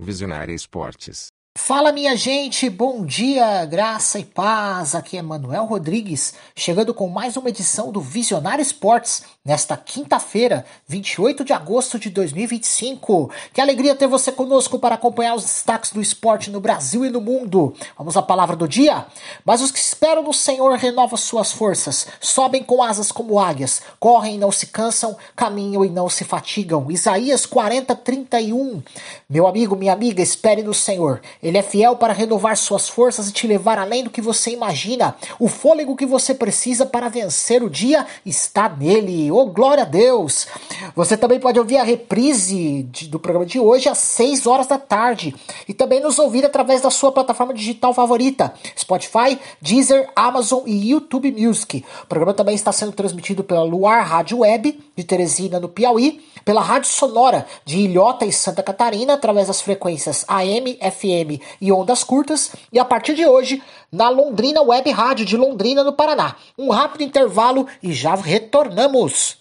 Visionária Esportes. Fala, minha gente, bom dia, graça e paz, aqui é Manuel Rodrigues, chegando com mais uma edição do Visionário Esportes, nesta quinta-feira, 28 de agosto de 2025. Que alegria ter você conosco para acompanhar os destaques do esporte no Brasil e no mundo. Vamos à palavra do dia? Mas os que esperam no Senhor renovam suas forças, sobem com asas como águias, correm e não se cansam, caminham e não se fatigam. Isaías 40:31. Meu amigo, minha amiga, espere no Senhor. Ele é fiel para renovar suas forças e te levar além do que você imagina. O fôlego que você precisa para vencer o dia está nele. Oh, glória a Deus! Você também pode ouvir a reprise do programa de hoje às 6 horas da tarde. E também nos ouvir através da sua plataforma digital favorita. Spotify, Deezer, Amazon e YouTube Music. O programa também está sendo transmitido pela Luar Rádio Web de Teresina, no Piauí. Pela Rádio Sonora de Ilhota e Santa Catarina, através das frequências AM, FM e ondas curtas, e a partir de hoje, na Londrina Web Rádio de Londrina, no Paraná. Um rápido intervalo e já retornamos.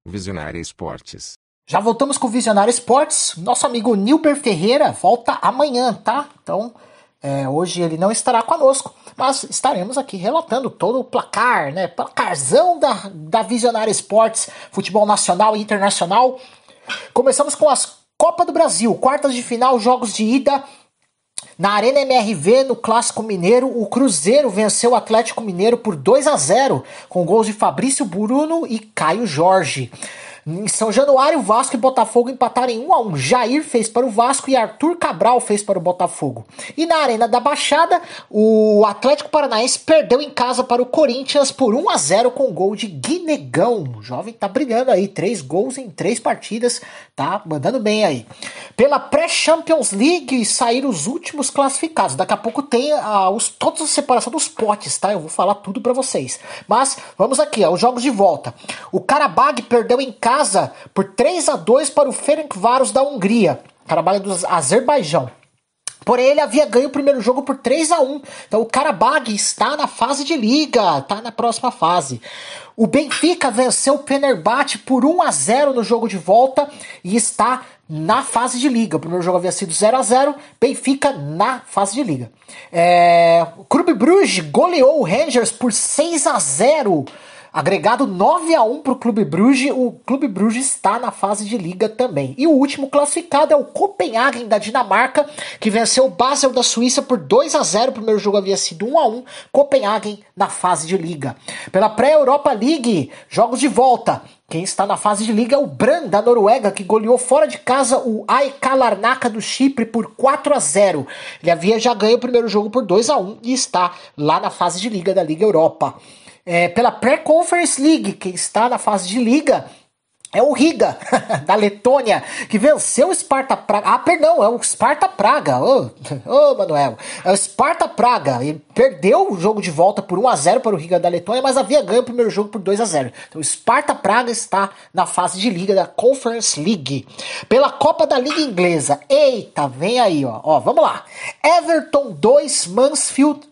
Visionária Esportes. Já voltamos com o Visionário Esportes. Nosso amigo Nilber Ferreira volta amanhã, tá? Então, hoje ele não estará conosco, mas estaremos aqui relatando todo o placar, né? Placarzão da Visionária Esportes, futebol nacional e internacional. Começamos com as Copa do Brasil, quartas de final, jogos de ida. Na Arena MRV, no Clássico Mineiro, o Cruzeiro venceu o Atlético Mineiro por 2-0, com gols de Fabrício Bruno e Caio Jorge. Em São Januário, Vasco e Botafogo empataram em 1-1. Jair fez para o Vasco e Arthur Cabral fez para o Botafogo. E na Arena da Baixada, o Atlético Paranaense perdeu em casa para o Corinthians por 1-0 com gol de Guinegão. O jovem tá brilhando aí, 3 gols em 3 partidas, tá mandando bem aí. Pela pré-Champions League saíram os últimos classificados. Daqui a pouco tem toda a separação dos potes, tá? Eu vou falar tudo para vocês. Mas vamos aqui, os jogos de volta. O Karabag perdeu em casa por 3-2 para o Ferencváros da Hungria. Karabag do Azerbaijão. Porém, ele havia ganho o primeiro jogo por 3-1. Então, o Karabag está na fase de liga, está na próxima fase. O Benfica venceu o Fenerbahçe por 1-0 no jogo de volta e está na fase de liga. O primeiro jogo havia sido 0-0, Benfica na fase de liga. O Clube Bruges goleou o Rangers por 6-0. Agregado 9-1 para o Clube Bruges, o Clube Bruges está na fase de liga também. E o último classificado é o Copenhagen da Dinamarca, que venceu o Basel da Suíça por 2-0. O primeiro jogo havia sido 1-1, Copenhagen na fase de liga. Pela pré-Europa League, jogos de volta. Quem está na fase de liga é o Brann da Noruega, que goleou fora de casa o AEK Larnaca do Chipre por 4-0. Ele havia já ganho o primeiro jogo por 2-1 e está lá na fase de liga da Liga Europa. Pela Pré-Conference League, quem está na fase de liga é o Riga, da Letônia, que venceu o Sparta Praga. É o Sparta Praga. Manuel. É o Sparta Praga. Ele perdeu o jogo de volta por 1-0 para o Riga da Letônia, mas havia ganho o primeiro jogo por 2-0. Então o Sparta Praga está na fase de liga da Conference League. Pela Copa da Liga Inglesa. Eita, vem aí, ó. Vamos lá. Everton 2, Mansfield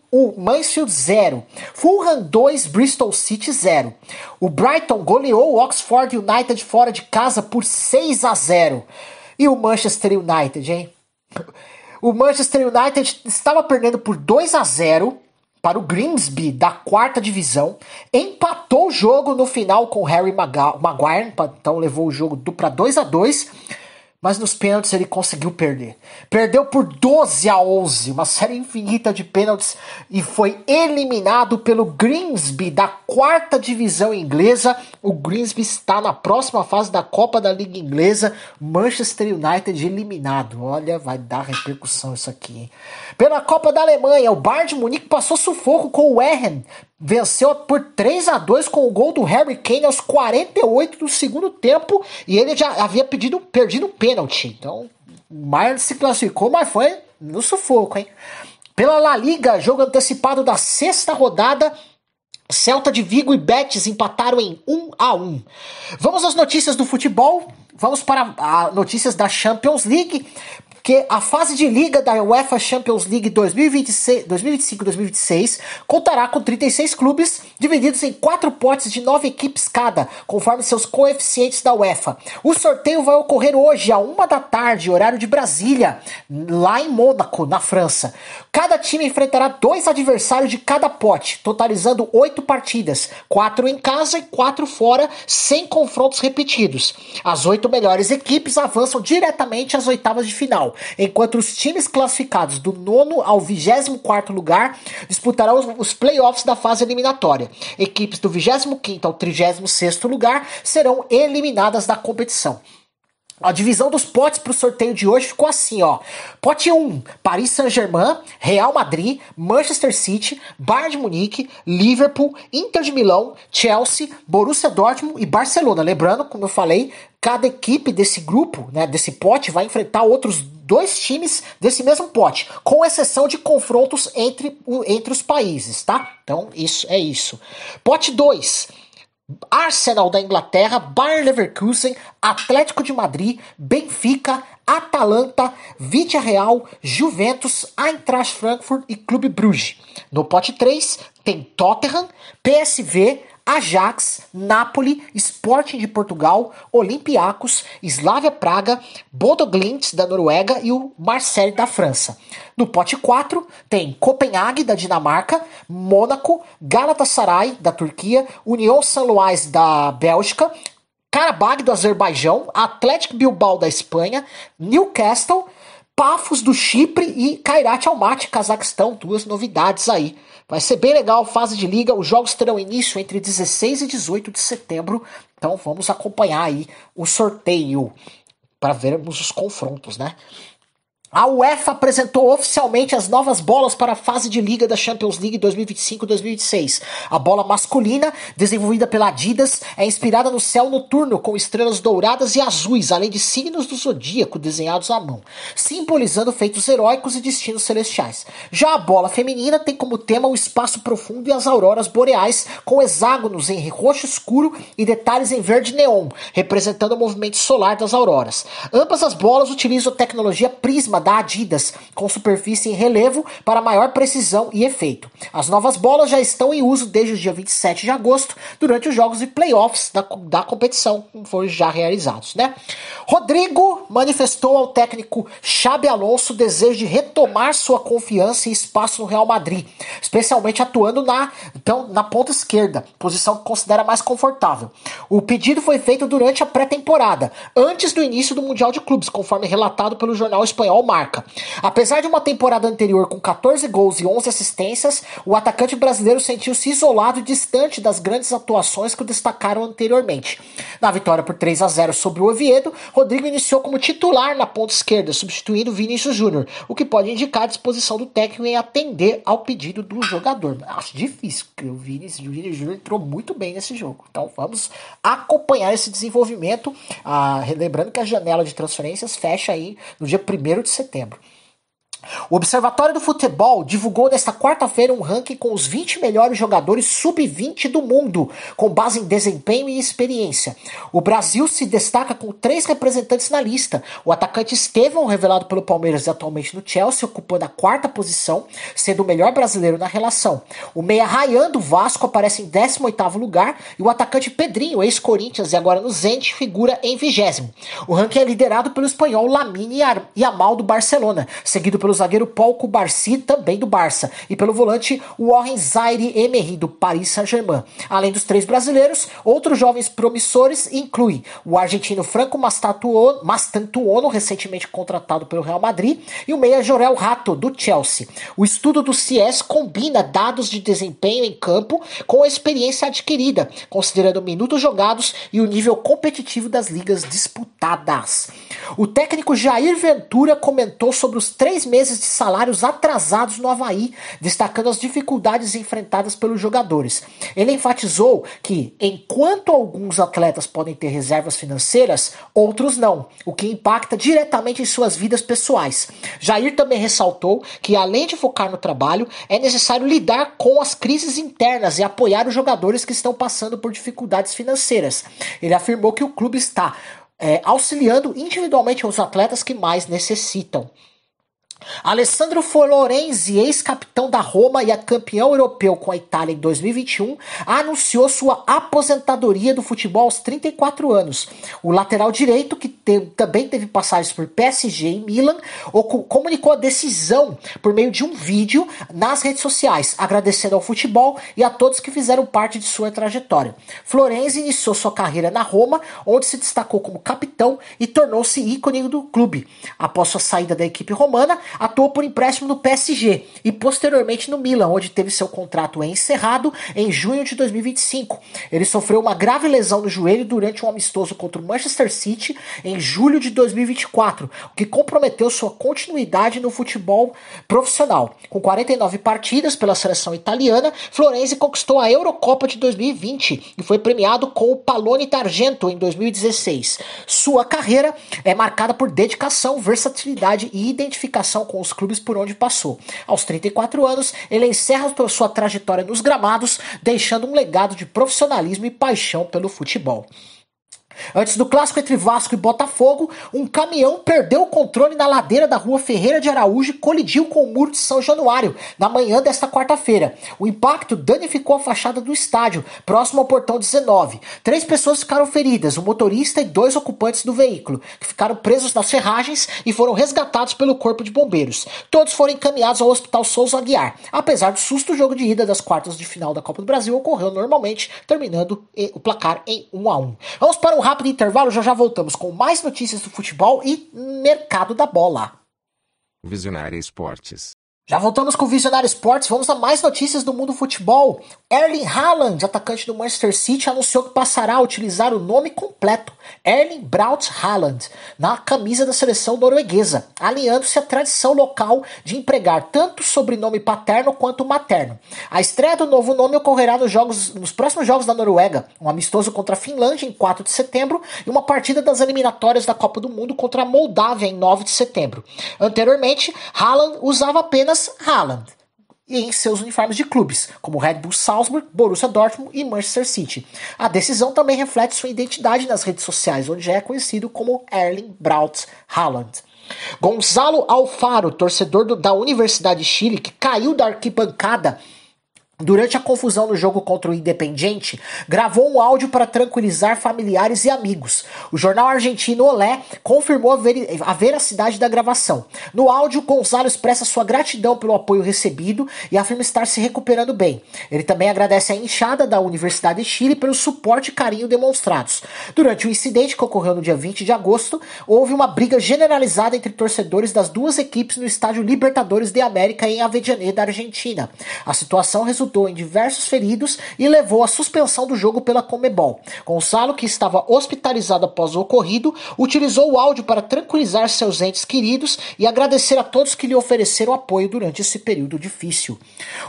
0. Fulham 2, Bristol City 0. O Brighton goleou o Oxford United fora de casa por 6-0. E o Manchester United, hein? O Manchester United estava perdendo por 2-0 para o Grimsby da 4ª divisão. Empatou o jogo no final com o Harry Maguire. Então levou o jogo para 2-2. Mas nos pênaltis ele conseguiu perder. Perdeu por 12-11, uma série infinita de pênaltis, e foi eliminado pelo Grimsby da 4ª divisão inglesa. O Grimsby está na próxima fase da Copa da Liga Inglesa. Manchester United eliminado. Olha, vai dar repercussão isso aqui, hein? Pela Copa da Alemanha, o Bayern de Munique passou sufoco com o Ehren. Venceu por 3-2 com o gol do Harry Kane aos 48 do segundo tempo, e ele já havia perdido um pênalti. Então, o Bayern se classificou, mas foi no sufoco, hein? Pela La Liga, jogo antecipado da 6ª rodada, Celta de Vigo e Betis empataram em 1-1. Vamos às notícias do futebol. vamos para notícias da Champions League, que a fase de liga da UEFA Champions League 2025-2026 contará com 36 clubes, divididos em 4 potes de 9 equipes cada, conforme seus coeficientes da UEFA. O sorteio vai ocorrer hoje, à 1 da tarde, horário de Brasília, lá em Mônaco, na França. Cada time enfrentará 2 adversários de cada pote, totalizando 8 partidas, 4 em casa e 4 fora, sem confrontos repetidos. As 8 melhores equipes avançam diretamente às oitavas de final, enquanto os times classificados do 9º ao 24º lugar disputarão os playoffs da fase eliminatória. Equipes do 25º ao 36º lugar serão eliminadas da competição. A divisão dos potes para o sorteio de hoje ficou assim, ó. Pote 1, Paris Saint-Germain, Real Madrid, Manchester City, Bayern de Munique, Liverpool, Inter de Milão, Chelsea, Borussia Dortmund e Barcelona. Lembrando, como eu falei, cada equipe desse grupo, né, desse pote, vai enfrentar outros 2 times desse mesmo pote, com exceção de confrontos entre os países, tá? Então, isso é isso. Pote 2, Arsenal da Inglaterra, Bayer Leverkusen, Atlético de Madrid, Benfica, Atalanta, Villarreal, Juventus, Eintracht Frankfurt e Clube Brugge. No pote 3 tem Tottenham, PSV, Ajax, Napoli, Sporting de Portugal, Olympiacos, Slavia Praga, Bodo Glimt da Noruega e o Marseille da França. No pote 4 tem Copenhague da Dinamarca, Mônaco, Galatasaray da Turquia, União Saint-Louis da Bélgica, Karabag do Azerbaijão, Atlético Bilbao da Espanha, Newcastle, Pafos do Chipre e Kairat Almaty, Cazaquistão. 2 novidades aí. Vai ser bem legal, fase de liga. Os jogos terão início entre 16 e 18 de setembro. Então vamos acompanhar aí o sorteio para vermos os confrontos, né? A UEFA apresentou oficialmente as novas bolas para a fase de liga da Champions League 2025-2026. A bola masculina, desenvolvida pela Adidas, é inspirada no céu noturno com estrelas douradas e azuis, além de signos do zodíaco desenhados à mão, simbolizando feitos heróicos e destinos celestiais. Já a bola feminina tem como tema o espaço profundo e as auroras boreais, com hexágonos em roxo escuro e detalhes em verde neon, representando o movimento solar das auroras. Ambas as bolas utilizam a tecnologia Prisma da Adidas, com superfície em relevo para maior precisão e efeito. As novas bolas já estão em uso desde o dia 27 de agosto, durante os jogos de playoffs da competição, que foram já realizados, né? Rodrigo manifestou ao técnico Xabi Alonso o desejo de retomar sua confiança e espaço no Real Madrid, especialmente atuando na ponta esquerda, posição que considera mais confortável. O pedido foi feito durante a pré-temporada, antes do início do Mundial de Clubes, conforme relatado pelo jornal espanhol Marca. Apesar de uma temporada anterior com 14 gols e 11 assistências, o atacante brasileiro sentiu-se isolado e distante das grandes atuações que o destacaram anteriormente. Na vitória por 3-0 sobre o Oviedo, Rodrigo iniciou como titular na ponta esquerda, substituindo Vinícius Júnior, o que pode indicar a disposição do técnico em atender ao pedido do jogador. Acho difícil, porque o Vinícius Júnior entrou muito bem nesse jogo. Então vamos acompanhar esse desenvolvimento, lembrando que a janela de transferências fecha aí no dia 1º de setembro. O Observatório do Futebol divulgou nesta quarta-feira um ranking com os 20 melhores jogadores sub-20 do mundo, com base em desempenho e experiência. O Brasil se destaca com 3 representantes na lista. O atacante Estevão, revelado pelo Palmeiras e atualmente no Chelsea, ocupando a 4ª posição, sendo o melhor brasileiro na relação. O meia Ryan do Vasco aparece em 18º lugar e o atacante Pedrinho, ex-Corinthians e agora no Zenit, figura em 20º. O ranking é liderado pelo espanhol Lamine Yamal do Barcelona, seguido pelo zagueiro Paul Cubarsí, também do Barça, e pelo volante Warren Zaïre-Emery, do Paris Saint-Germain. Além dos 3 brasileiros, outros jovens promissores incluem o argentino Franco Mastantuono, recentemente contratado pelo Real Madrid, e o meia Jorel Rato, do Chelsea. O estudo do CIES combina dados de desempenho em campo com a experiência adquirida, considerando minutos jogados e o nível competitivo das ligas disputadas. O técnico Jair Ventura comentou sobre os 3 meses de salários atrasados no Avaí, destacando as dificuldades enfrentadas pelos jogadores. Ele enfatizou que, enquanto alguns atletas podem ter reservas financeiras, outros não, o que impacta diretamente em suas vidas pessoais. Jair também ressaltou que, além de focar no trabalho, é necessário lidar com as crises internas e apoiar os jogadores que estão passando por dificuldades financeiras. Ele afirmou que o clube está auxiliando individualmente os atletas que mais necessitam. Alessandro Florenzi, ex-capitão da Roma e campeão europeu com a Itália em 2021, anunciou sua aposentadoria do futebol aos 34 anos. O lateral direito, que também teve passagens por PSG e Milan, comunicou a decisão por meio de um vídeo nas redes sociais, agradecendo ao futebol e a todos que fizeram parte de sua trajetória. Florenzi iniciou sua carreira na Roma, onde se destacou como capitão e tornou-se ícone do clube. Após sua saída da equipe romana, atuou por empréstimo no PSG e posteriormente no Milan, onde teve seu contrato encerrado em junho de 2025. Ele sofreu uma grave lesão no joelho durante um amistoso contra o Manchester City em julho de 2024, o que comprometeu sua continuidade no futebol profissional. Com 49 partidas pela seleção italiana, Florenzi conquistou a Eurocopa de 2020 e foi premiado com o Pallone d'Argento em 2016. Sua carreira é marcada por dedicação, versatilidade e identificação com os clubes por onde passou. Aos 34 anos, ele encerra sua trajetória nos gramados, deixando um legado de profissionalismo e paixão pelo futebol. Antes do clássico entre Vasco e Botafogo, um caminhão perdeu o controle na ladeira da rua Ferreira de Araújo e colidiu com o muro de São Januário na manhã desta quarta-feira. O impacto danificou a fachada do estádio, próximo ao portão 19. 3 pessoas ficaram feridas, o motorista e 2 ocupantes do veículo, que ficaram presos nas ferragens e foram resgatados pelo corpo de bombeiros. Todos foram encaminhados ao Hospital Souza Aguiar. Apesar do susto, o jogo de ida das quartas de final da Copa do Brasil ocorreu normalmente, terminando o placar em 1-1. Vamos para um rápido intervalo, já voltamos com mais notícias do futebol e mercado da bola. Visionária Esportes. Já voltamos com o Visionário Esportes, vamos a mais notícias do mundo do futebol. Erling Haaland, atacante do Manchester City, anunciou que passará a utilizar o nome completo, Erling Braut Haaland, na camisa da seleção norueguesa, alinhando-se à tradição local de empregar tanto o sobrenome paterno quanto o materno. A estreia do novo nome ocorrerá nos próximos jogos da Noruega, um amistoso contra a Finlândia em 4 de setembro e uma partida das eliminatórias da Copa do Mundo contra a Moldávia em 9 de setembro. Anteriormente, Haaland usava apenas Haaland em seus uniformes de clubes, como Red Bull Salzburg, Borussia Dortmund e Manchester City. A decisão também reflete sua identidade nas redes sociais, onde é conhecido como Erling Braut Haaland. Gonzalo Alfaro, torcedor da Universidade de Chile, que caiu da arquibancada durante a confusão no jogo contra o Independiente, gravou um áudio para tranquilizar familiares e amigos. O jornal argentino Olé confirmou a veracidade da gravação. No áudio, Gonzalo expressa sua gratidão pelo apoio recebido e afirma estar se recuperando bem. Ele também agradece à inchada da Universidade de Chile pelo suporte e carinho demonstrados. Durante o incidente que ocorreu no dia 20 de agosto, houve uma briga generalizada entre torcedores das duas equipes no estádio Libertadores de América em Avellaneda, Argentina. A situação resultou em diversos feridos e levou à suspensão do jogo pela Conmebol. Gonçalo, que estava hospitalizado após o ocorrido, utilizou o áudio para tranquilizar seus entes queridos e agradecer a todos que lhe ofereceram apoio durante esse período difícil.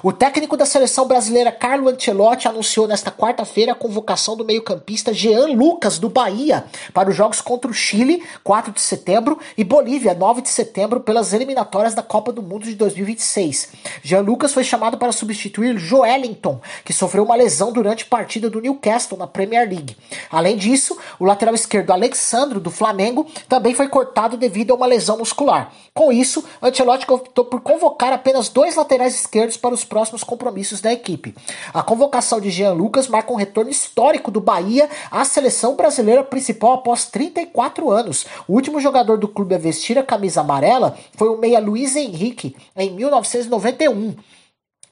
O técnico da seleção brasileira Carlo Ancelotti anunciou nesta quarta-feira a convocação do meio-campista Jean Lucas do Bahia para os jogos contra o Chile, 4 de setembro, e Bolívia, 9 de setembro, pelas eliminatórias da Copa do Mundo de 2026. Jean Lucas foi chamado para substituir Joelinton, que sofreu uma lesão durante a partida do Newcastle na Premier League. Além disso, o lateral esquerdo Alexandro, do Flamengo, também foi cortado devido a uma lesão muscular. Com isso, Ancelotti optou por convocar apenas 2 laterais esquerdos para os próximos compromissos da equipe. A convocação de Jean Lucas marca um retorno histórico do Bahia à seleção brasileira principal após 34 anos. O último jogador do clube a vestir a camisa amarela foi o meia Luiz Henrique, em 1991.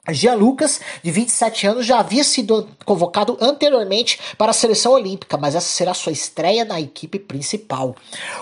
Jean Lucas, de 27 anos, já havia sido convocado anteriormente para a seleção olímpica, mas essa será sua estreia na equipe principal.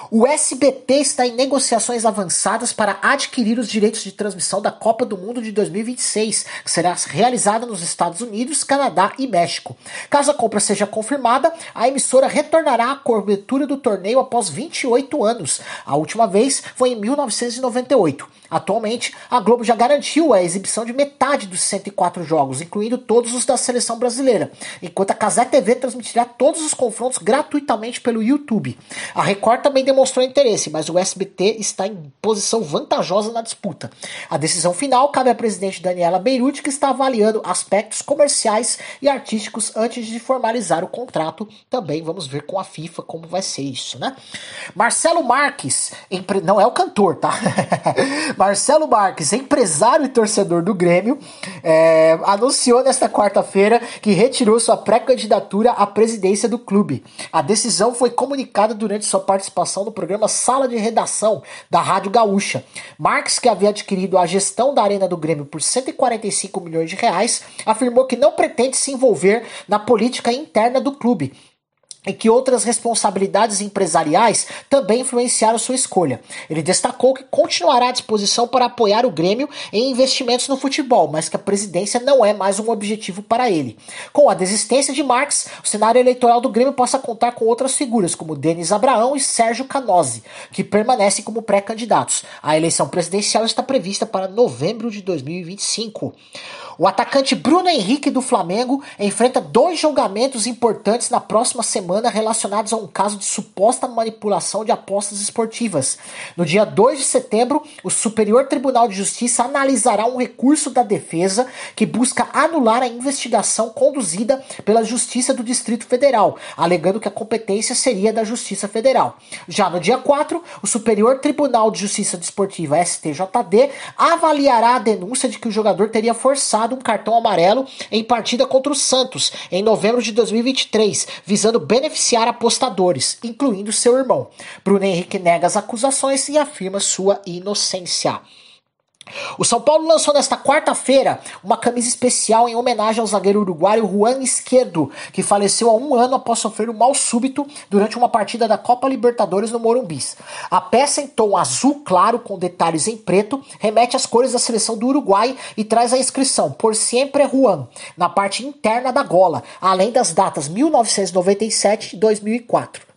O SBT está em negociações avançadas para adquirir os direitos de transmissão da Copa do Mundo de 2026, que será realizada nos Estados Unidos, Canadá e México. Caso a compra seja confirmada, a emissora retornará à cobertura do torneio após 28 anos. A última vez foi em 1998. Atualmente, a Globo já garantiu a exibição de metade dos 104 jogos, incluindo todos os da seleção brasileira, enquanto a Cazé TV transmitirá todos os confrontos gratuitamente pelo YouTube. A Record também demonstrou interesse, mas o SBT está em posição vantajosa na disputa. A decisão final cabe à presidente Daniela Beirute, que está avaliando aspectos comerciais e artísticos antes de formalizar o contrato. Também vamos ver com a FIFA como vai ser isso, né? Marcelo Marques, não é o cantor, tá? Marcelo Marques, empresário e torcedor do Grêmio, anunciou nesta quarta-feira que retirou sua pré-candidatura à presidência do clube. A decisão foi comunicada durante sua participação no programa Sala de Redação da Rádio Gaúcha. Marques, que havia adquirido a gestão da Arena do Grêmio por 145 milhões de reais, afirmou que não pretende se envolver na política interna do clube e que outras responsabilidades empresariais também influenciaram sua escolha. Ele destacou que continuará à disposição para apoiar o Grêmio em investimentos no futebol, mas que a presidência não é mais um objetivo para ele. Com a desistência de Marques, o cenário eleitoral do Grêmio passa a contar com outras figuras, como Denis Abraão e Sérgio Canozzi, que permanecem como pré-candidatos. A eleição presidencial está prevista para novembro de 2025. O atacante Bruno Henrique do Flamengo enfrenta 2 julgamentos importantes na próxima semana relacionados a um caso de suposta manipulação de apostas esportivas. No dia 2 de setembro, o Superior Tribunal de Justiça analisará um recurso da defesa que busca anular a investigação conduzida pela Justiça do Distrito Federal, alegando que a competência seria da Justiça Federal. Já no dia 4, o Superior Tribunal de Justiça Desportiva, STJD, avaliará a denúncia de que o jogador teria forçado um cartão amarelo em partida contra o Santos em novembro de 2023, visando beneficiar apostadores, incluindo seu irmão. Bruno Henrique nega as acusações e afirma sua inocência. O São Paulo lançou nesta quarta-feira uma camisa especial em homenagem ao zagueiro uruguaio Juan Izquierdo, que faleceu há 1 ano após sofrer um mal súbito durante uma partida da Copa Libertadores no Morumbi. A peça em tom azul claro com detalhes em preto remete às cores da seleção do Uruguai e traz a inscrição "Por Siempre Juan" na parte interna da gola, além das datas 1997 e 2024.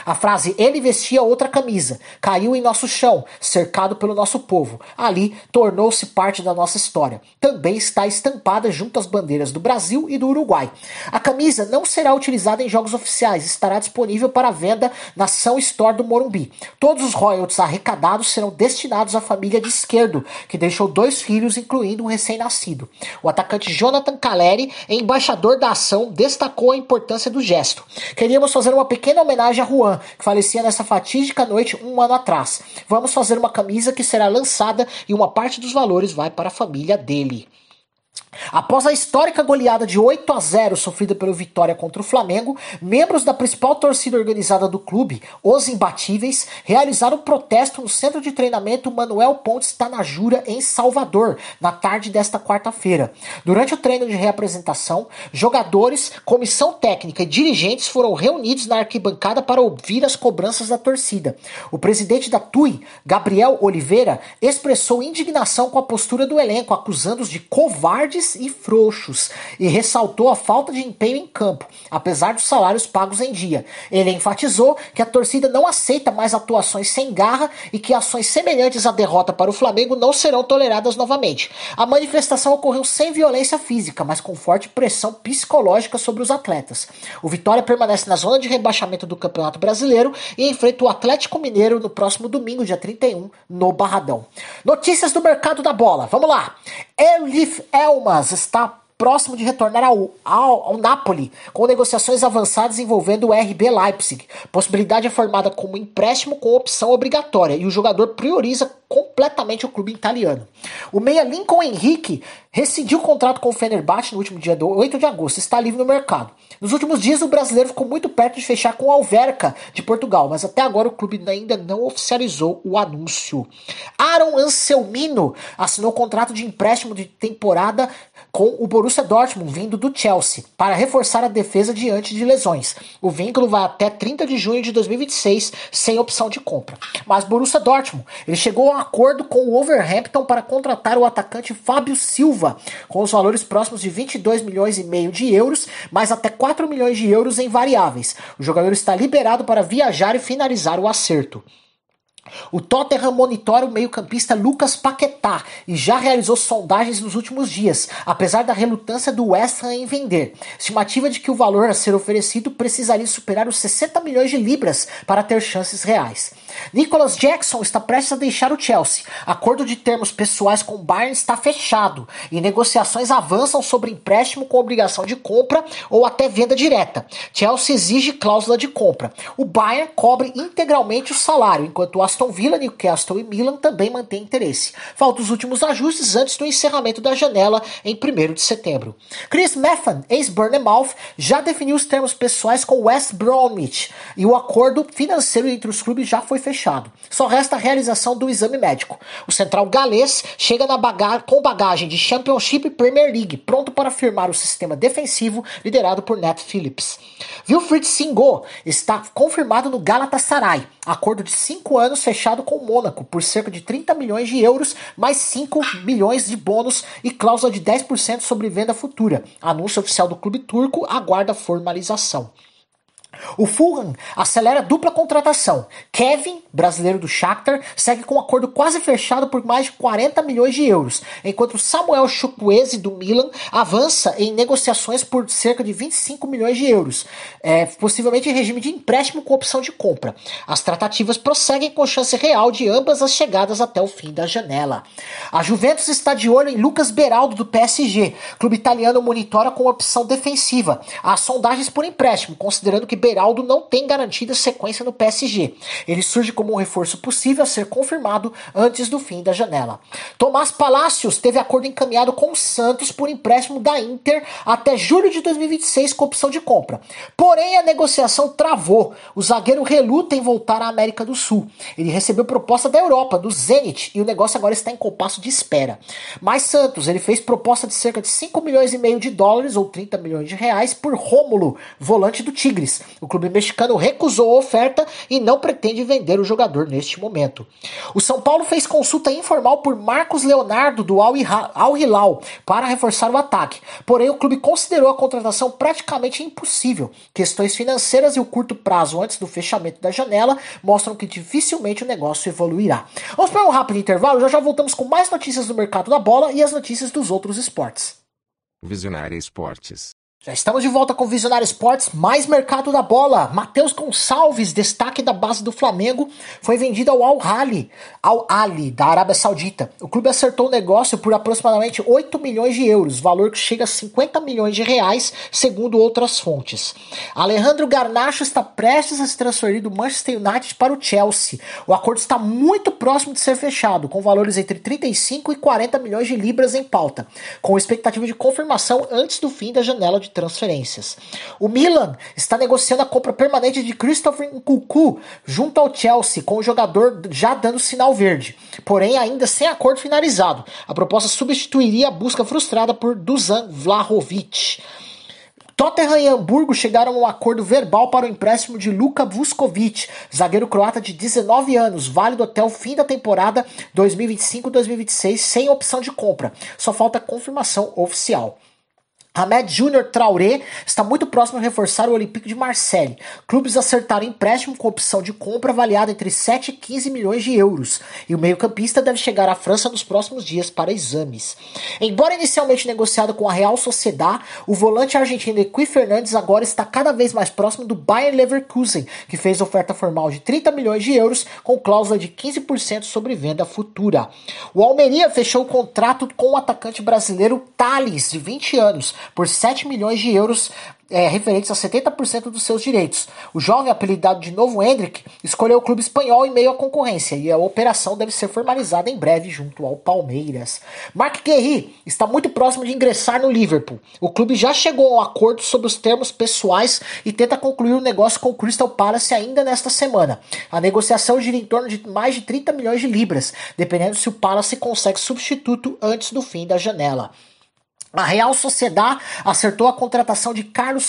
A frase "Ele vestia outra camisa, caiu em nosso chão, cercado pelo nosso povo. Ali tornou-se parte da nossa história." Também está estampada junto às bandeiras do Brasil e do Uruguai. A camisa não será utilizada em jogos oficiais, estará disponível para venda na São Store do Morumbi. Todos os royalties arrecadados serão destinados à família de Izquierdo, que deixou 2 filhos, incluindo um recém-nascido. O atacante Jonathan Caleri, embaixador da ação, destacou a importância do gesto. "Queríamos fazer uma pequena homenagem a Juan, que falecia nessa fatídica noite 1 ano atrás. Vamos fazer uma camisa que será lançada e uma parte dos valores vai para a família dele." Após a histórica goleada de 8-0 sofrida pelo Vitória contra o Flamengo, membros da principal torcida organizada do clube, os Imbatíveis, realizaram protesto no centro de treinamento Manuel Pontes Tanajura, em Salvador, na tarde desta quarta-feira. Durante o treino de reapresentação, jogadores, comissão técnica e dirigentes foram reunidos na arquibancada para ouvir as cobranças da torcida. O presidente da TUI, Gabriel Oliveira, expressou indignação com a postura do elenco, acusando-os de covardes e frouxos, e ressaltou a falta de empenho em campo, apesar dos salários pagos em dia. Ele enfatizou que a torcida não aceita mais atuações sem garra e que ações semelhantes à derrota para o Flamengo não serão toleradas novamente. A manifestação ocorreu sem violência física, mas com forte pressão psicológica sobre os atletas. O Vitória permanece na zona de rebaixamento do Campeonato Brasileiro e enfrenta o Atlético Mineiro no próximo domingo, dia 31, no Barradão. Notícias do mercado da bola. Vamos lá. Elif Elmas está próximo de retornar ao Napoli, com negociações avançadas envolvendo o RB Leipzig. Possibilidade é formada como empréstimo com opção obrigatória e o jogador prioriza completamente o clube italiano. O meia Lincoln Henrique rescindiu o contrato com o Fenerbahçe no último dia 8 de agosto, está livre no mercado. Nos últimos dias o brasileiro ficou muito perto de fechar com o Alverca de Portugal, mas até agora o clube ainda não oficializou o anúncio. Aaron Anselmino assinou contrato de empréstimo de temporada com o Borussia Dortmund, vindo do Chelsea, para reforçar a defesa diante de lesões. O vínculo vai até 30 de junho de 2026, sem opção de compra. Mas Borussia Dortmund, ele chegou a um acordo com o Wolverhampton para contratar o atacante Fábio Silva, com os valores próximos de 22 milhões e meio de euros, mais até 4 milhões de euros em variáveis. O jogador está liberado para viajar e finalizar o acerto. O Tottenham monitora o meio-campista Lucas Paquetá e já realizou sondagens nos últimos dias, apesar da relutância do West Ham em vender. Estimativa de que o valor a ser oferecido precisaria superar os 60 milhões de libras para ter chances reais. Nicholas Jackson está prestes a deixar o Chelsea. Acordo de termos pessoais com o Bayern está fechado e negociações avançam sobre empréstimo com obrigação de compra ou até venda direta. Chelsea exige cláusula de compra. O Bayern cobre integralmente o salário, enquanto o Aston Villa, Newcastle e Milan também mantêm interesse. Faltam os últimos ajustes antes do encerramento da janela em 1º de setembro. Chris Methan, ex-Bournemouth, já definiu os termos pessoais com West Bromwich e o acordo financeiro entre os clubes já foi fechado. Só resta a realização do exame médico. O central galês chega com bagagem de Championship e Premier League, pronto para firmar o sistema defensivo liderado por Nat Phillips. Wilfried Singo está confirmado no Galatasaray. Acordo de 5 anos fechado com o Mônaco por cerca de 30 milhões de euros, mais 5 milhões de bônus e cláusula de 10% sobre venda futura. Anúncio oficial do clube turco aguarda formalização. O Fulham acelera a dupla contratação. Kevin, brasileiro do Shakhtar, segue com um acordo quase fechado por mais de 40 milhões de euros, enquanto Samuel Chukwueze, do Milan, avança em negociações por cerca de 25 milhões de euros, possivelmente em regime de empréstimo com opção de compra. As tratativas prosseguem com chance real de ambas as chegadas até o fim da janela. A Juventus está de olho em Lucas Beraldo, do PSG. O clube italiano monitora com opção defensiva. Há sondagens por empréstimo, considerando que Beraldo não tem garantida sequência no PSG. Ele surge como um reforço possível a ser confirmado antes do fim da janela. Tomás Palacios teve acordo encaminhado com o Santos por empréstimo da Inter até julho de 2026 com opção de compra. Porém, a negociação travou. O zagueiro reluta em voltar à América do Sul. Ele recebeu proposta da Europa, do Zenit, e o negócio agora está em compasso de espera. Mas Santos, ele fez proposta de cerca de 5 milhões e meio de dólares ou 30 milhões de reais por Rômulo, volante do Tigres. O clube mexicano recusou a oferta e não pretende vender o jogador neste momento. O São Paulo fez consulta informal por Marcos Leonardo, do Al Hilal, para reforçar o ataque. Porém, o clube considerou a contratação praticamente impossível. Questões financeiras e o curto prazo antes do fechamento da janela mostram que dificilmente o negócio evoluirá. Vamos para um rápido intervalo, já voltamos com mais notícias do mercado da bola e as notícias dos outros esportes. Visionária Esportes. Já estamos de volta com Visionário Esportes, mais mercado da bola. Matheus Gonçalves, destaque da base do Flamengo, foi vendido ao Al-Ahly, da Arábia Saudita. O clube acertou o negócio por aproximadamente 8 milhões de euros, valor que chega a 50 milhões de reais, segundo outras fontes. Alejandro Garnacho está prestes a se transferir do Manchester United para o Chelsea. O acordo está muito próximo de ser fechado, com valores entre 35 e 40 milhões de libras em pauta, com expectativa de confirmação antes do fim da janela de transferências. O Milan está negociando a compra permanente de Christopher Nkunku junto ao Chelsea, com o jogador já dando sinal verde, porém ainda sem acordo finalizado. A proposta substituiria a busca frustrada por Dusan Vlahovic. Tottenham e Hamburgo chegaram a um acordo verbal para o empréstimo de Luka Vuskovic, zagueiro croata de 19 anos, válido até o fim da temporada 2025-2026, sem opção de compra. Só falta confirmação oficial. Ahmed Júnior Traoré está muito próximo de reforçar o Olympique de Marseille. Clubes acertaram empréstimo com opção de compra avaliada entre 7 e 15 milhões de euros. E o meio-campista deve chegar à França nos próximos dias para exames. Embora inicialmente negociado com a Real Sociedad, o volante argentino Equi Fernandes agora está cada vez mais próximo do Bayer Leverkusen, que fez oferta formal de 30 milhões de euros com cláusula de 15% sobre venda futura. O Almeria fechou o contrato com o atacante brasileiro Thales, de 20 anos, por 7 milhões de euros referentes a 70% dos seus direitos. O jovem, apelidado de Novo Hendrick, escolheu o clube espanhol em meio à concorrência e a operação deve ser formalizada em breve junto ao Palmeiras. Marc Guéhi está muito próximo de ingressar no Liverpool. O clube já chegou a um acordo sobre os termos pessoais e tenta concluir o negócio com o Crystal Palace ainda nesta semana. A negociação gira em torno de mais de 30 milhões de libras, dependendo se o Palace consegue substituto antes do fim da janela. A Real Sociedad acertou a contratação de Carlos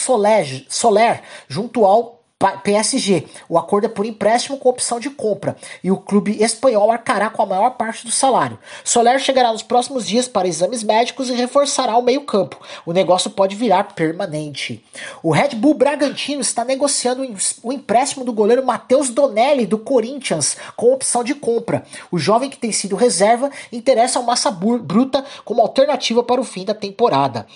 Soler junto ao PSG. O acordo é por empréstimo com opção de compra e o clube espanhol arcará com a maior parte do salário. Soler chegará nos próximos dias para exames médicos e reforçará o meio-campo. O negócio pode virar permanente. O Red Bull Bragantino está negociando o empréstimo do goleiro Matheus Donelli do Corinthians com opção de compra. O jovem, que tem sido reserva, interessa ao Massa Bruta como alternativa para o fim da temporada.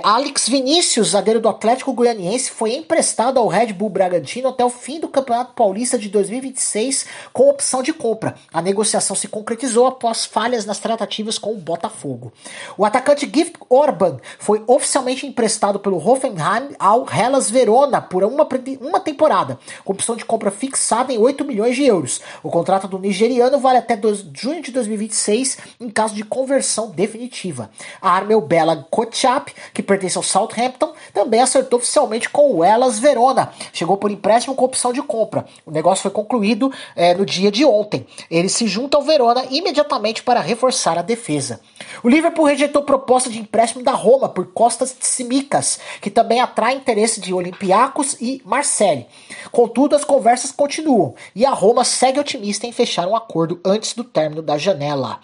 Alex Vinícius, zagueiro do Atlético Goianiense, foi emprestado ao Red Bull Bragantino até o fim do Campeonato Paulista de 2026 com opção de compra. A negociação se concretizou após falhas nas tratativas com o Botafogo. O atacante Gift Orban foi oficialmente emprestado pelo Hoffenheim ao Hellas Verona por uma temporada, com opção de compra fixada em 8 milhões de euros. O contrato do nigeriano vale até junho de 2026 em caso de conversão definitiva. A Armel Bela Kotchap, que pertence ao Southampton, também acertou oficialmente com o Hellas Verona. Chegou por empréstimo com opção de compra. O negócio foi concluído no dia de ontem. Ele se junta ao Verona imediatamente para reforçar a defesa. O Liverpool rejeitou proposta de empréstimo da Roma por Kostas Tsimikas, que também atrai interesse de Olympiacos e Marseille. Contudo, as conversas continuam e a Roma segue otimista em fechar um acordo antes do término da janela.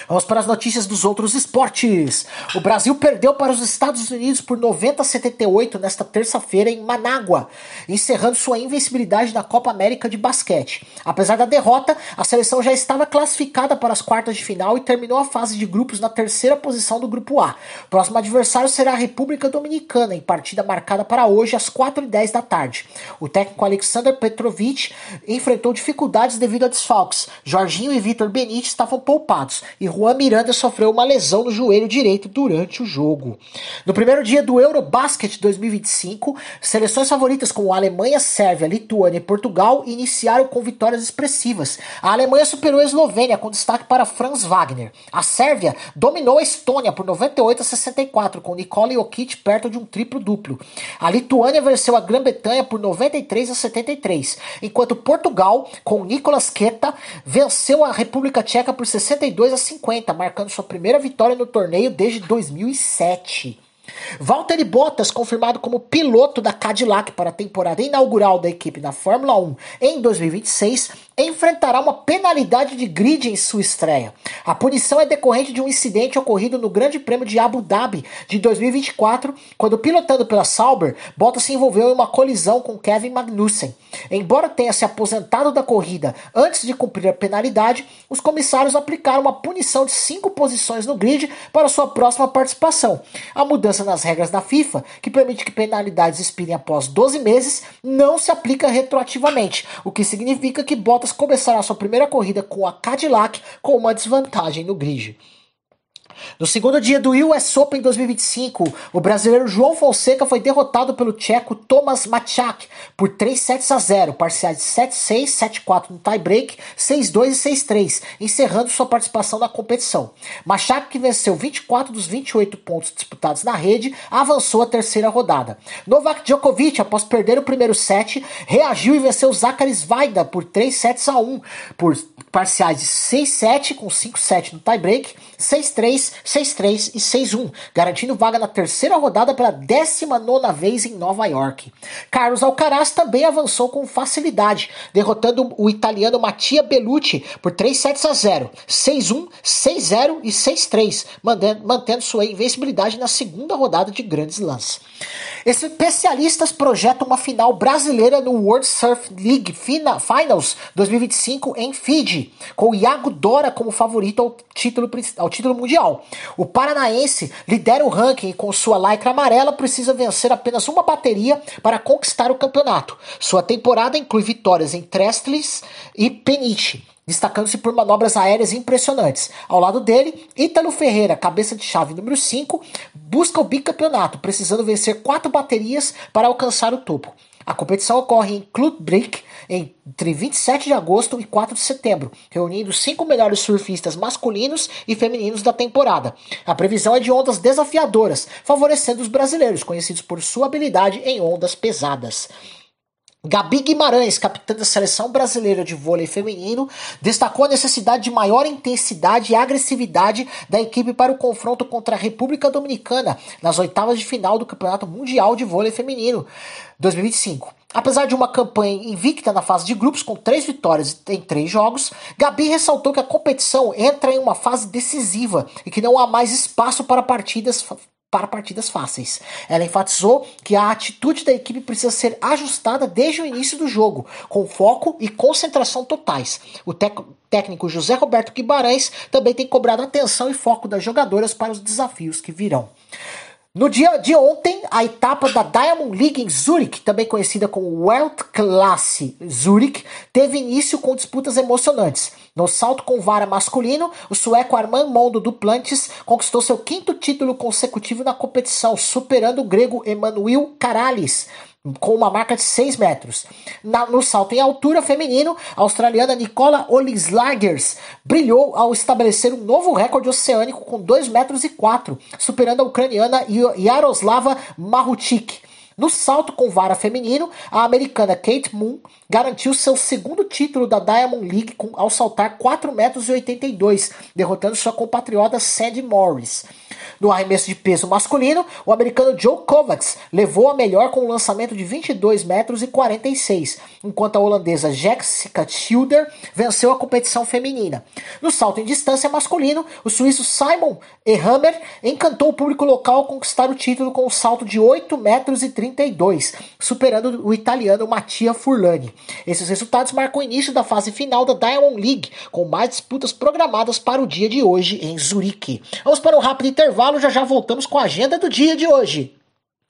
Vamos para as notícias dos outros esportes. O Brasil perdeu para os Estados Unidos por 90-78 nesta terça-feira em Manágua, encerrando sua invencibilidade na Copa América de basquete. Apesar da derrota, a seleção já estava classificada para as quartas de final e terminou a fase de grupos na terceira posição do grupo A. O próximo adversário será a República Dominicana, em partida marcada para hoje às 4h10 da tarde. O técnico Alexander Petrovic enfrentou dificuldades devido a desfalques. Jorginho e Vitor Benite estavam poupados e Juan Miranda sofreu uma lesão no joelho direito durante o jogo. No primeiro dia do Eurobasket 2025, seleções favoritas como Alemanha, Sérvia, Lituânia e Portugal iniciaram com vitórias expressivas. A Alemanha superou a Eslovênia com destaque para Franz Wagner. A Sérvia dominou a Estônia por 98-64, com Nikola Jokic perto de um triplo-duplo. A Lituânia venceu a Grã-Bretanha por 93-73, enquanto Portugal, com Nicolas Queta, venceu a República Tcheca por 62-50, marcando sua primeira vitória no torneio desde 2007. Valtteri Bottas, confirmado como piloto da Cadillac para a temporada inaugural da equipe na Fórmula 1 em 2026, enfrentará uma penalidade de grid em sua estreia. A punição é decorrente de um incidente ocorrido no Grande Prêmio de Abu Dhabi de 2024, quando, pilotando pela Sauber, Bottas se envolveu em uma colisão com Kevin Magnussen. Embora tenha se aposentado da corrida antes de cumprir a penalidade, os comissários aplicaram uma punição de 5 posições no grid para sua próxima participação. A mudança nas regras da FIFA, que permite que penalidades expirem após 12 meses, não se aplica retroativamente, o que significa que Bottas começará sua primeira corrida com a Cadillac com uma desvantagem no grid. No segundo dia do US Open 2025, o brasileiro João Fonseca foi derrotado pelo tcheco Tomas Mačák por 3-0, parciais de 7-6, 7-4 no tie-break, 6-2 e 6-3, encerrando sua participação na competição. Mačák, que venceu 24 dos 28 pontos disputados na rede, avançou à terceira rodada. Novak Djokovic, após perder o primeiro set, reagiu e venceu Zakaris Vaida por 3-1, por parciais de 6-7 com 5-7 no tie-break, 6-3, 6-3 e 6-1, garantindo vaga na terceira rodada pela 19ª vez em Nova York. Carlos Alcaraz também avançou com facilidade, derrotando o italiano Mattia Bellucci por 3-0, 6-1, 6-0 e 6-3, mantendo sua invencibilidade na segunda rodada de grandes lãs. Especialistas projetam uma final brasileira no World Surf League Finals 2025 em Fiji, com Iago Dora como favorito ao título mundial. O paranaense lidera o ranking e com sua lycra amarela precisa vencer apenas uma bateria para conquistar o campeonato. Sua temporada inclui vitórias em Trestles e Peniche, destacando-se por manobras aéreas impressionantes. Ao lado dele, Ítalo Ferreira, cabeça de chave número 5, busca o bicampeonato, precisando vencer 4 baterias para alcançar o topo. A competição ocorre em Clutbrik entre 27 de agosto e 4 de setembro, reunindo os 5 melhores surfistas masculinos e femininos da temporada. A previsão é de ondas desafiadoras, favorecendo os brasileiros, conhecidos por sua habilidade em ondas pesadas. Gabi Guimarães, capitã da Seleção Brasileira de Vôlei Feminino, destacou a necessidade de maior intensidade e agressividade da equipe para o confronto contra a República Dominicana nas oitavas de final do Campeonato Mundial de Vôlei Feminino 2025. Apesar de uma campanha invicta na fase de grupos com 3 vitórias em 3 jogos, Gabi ressaltou que a competição entra em uma fase decisiva e que não há mais espaço para partidas fáceis. Ela enfatizou que a atitude da equipe precisa ser ajustada desde o início do jogo, com foco e concentração totais. O técnico José Roberto Guimarães também tem cobrado atenção e foco das jogadoras para os desafios que virão. No dia de ontem, a etapa da Diamond League em Zurich, também conhecida como Weltklasse Zurich, teve início com disputas emocionantes. No salto com vara masculino, o sueco Armand Mondo Duplantis conquistou seu 5º título consecutivo na competição, superando o grego Emanuel Karalis, com uma marca de 6 metros. No salto em altura feminino, a australiana Nicola Olislagers brilhou ao estabelecer um novo recorde oceânico com 2,4 metros, superando a ucraniana Yaroslava Mahuchik. No salto com vara feminino, a americana Kate Moon garantiu seu 2º título da Diamond League ao saltar 4,82 metros, derrotando sua compatriota Sandy Morris. No arremesso de peso masculino, o americano Joe Kovacs levou a melhor com um lançamento de 22,46 metros, enquanto a holandesa Jessica Schilder venceu a competição feminina. No salto em distância masculino, o suíço Simon Ehammer encantou o público local ao conquistar o título com um salto de 8,32 metros, superando o italiano Mattia Furlani. Esses resultados marcam o início da fase final da Diamond League, com mais disputas programadas para o dia de hoje em Zurique. Vamos para um rápido intervalo, já voltamos com a agenda do dia de hoje.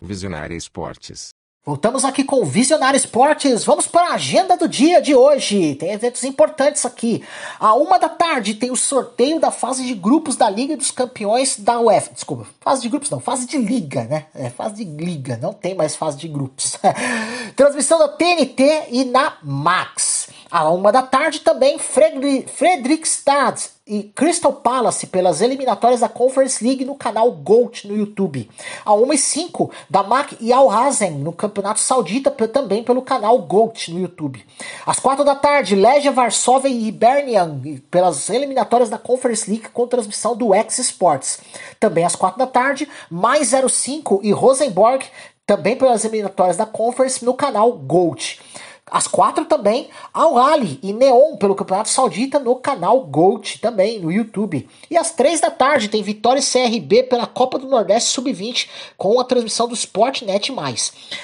Visionária Esportes. Voltamos aqui com o Visionário Esportes. Vamos para a agenda do dia de hoje. Tem eventos importantes aqui. À 13h tem o sorteio da fase de grupos da Liga dos Campeões da UEFA. Desculpa, fase de grupos não, fase de liga, né? Fase de liga, não tem mais fase de grupos. Transmissão da TNT e na Max. À 13h também Fredrikstad e Crystal Palace pelas eliminatórias da Conference League no canal GOAT no YouTube. À 1h05, Damak e Al Hazen no Campeonato Saudita também pelo canal GOAT no YouTube. Às 4h, Legia Varsóvia e Hibernian pelas eliminatórias da Conference League com transmissão do X Sports. Também às 4h, mais 05 e Rosenborg também pelas eliminatórias da Conference no canal GOAT. Às 4 também, Al-Ali e Neon pelo Campeonato Saudita no canal GOAT também, no YouTube. E às 3h tem Vitória e CRB pela Copa do Nordeste Sub-20 com a transmissão do Sportnet+.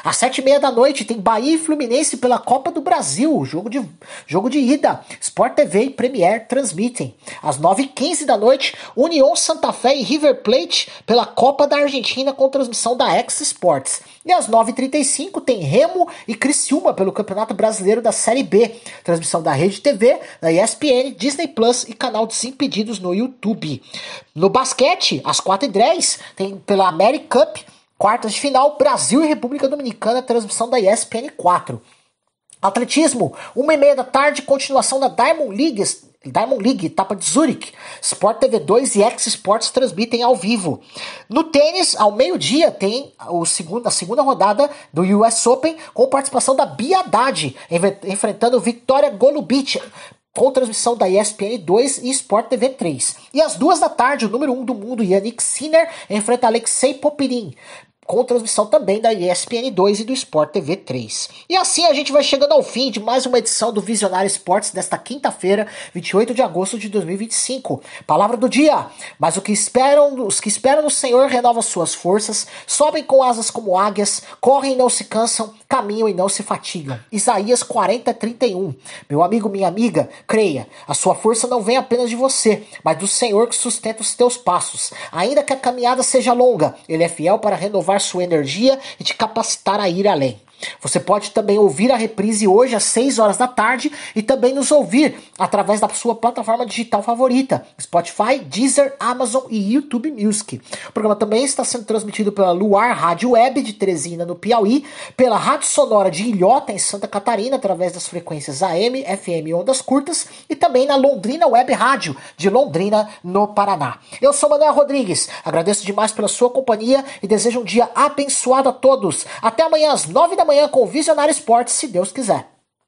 Às 7h30 tem Bahia e Fluminense pela Copa do Brasil, jogo de ida. Sport TV e Premier transmitem. Às 9h15 União Santa Fé e River Plate pela Copa da Argentina com transmissão da X Sports. E às 9h35 tem Remo e Criciúma pelo Campeonato Brasileiro da Série B. Transmissão da Rede TV, da ESPN, Disney Plus e canal Desimpedidos no YouTube. No basquete, às 4h10, tem pela America Cup, quartas de final, Brasil e República Dominicana, transmissão da ESPN 4. Atletismo, 1h30, continuação da Diamond League, etapa de Zurich. Sport TV 2 e X Sports transmitem ao vivo. No tênis, ao meio-dia, tem a segunda rodada do US Open com participação da Bia Haddad, enfrentando Victoria Golubic, com transmissão da ESPN 2 e Sport TV 3. E às 2h, o número 1 do mundo, Yannick Sinner, enfrenta Alexei Popirin, com transmissão também da ESPN 2 e do Sport TV 3. E assim a gente vai chegando ao fim de mais uma edição do Visionário Esportes desta quinta-feira, 28 de agosto de 2025. Palavra do dia: mas os que esperam no Senhor renovam suas forças, sobem com asas como águias, correm e não se cansam, caminham e não se fatigam. Isaías 40:31. Meu amigo, minha amiga, creia, a sua força não vem apenas de você, mas do Senhor que sustenta os teus passos. Ainda que a caminhada seja longa, Ele é fiel para renovar sua energia e te capacitar a ir além. Você pode também ouvir a reprise hoje às 6h e também nos ouvir através da sua plataforma digital favorita, Spotify, Deezer, Amazon e YouTube Music. O programa também está sendo transmitido pela Luar Rádio Web de Teresina, no Piauí, pela Rádio Sonora de Ilhota, em Santa Catarina, através das frequências AM, FM e ondas curtas, e também na Londrina Web Rádio, de Londrina, no Paraná. Eu sou Manuel Rodrigues, agradeço demais pela sua companhia e desejo um dia abençoado a todos. Até amanhã às 9h amanhã com o Visionário Esportes, se Deus quiser.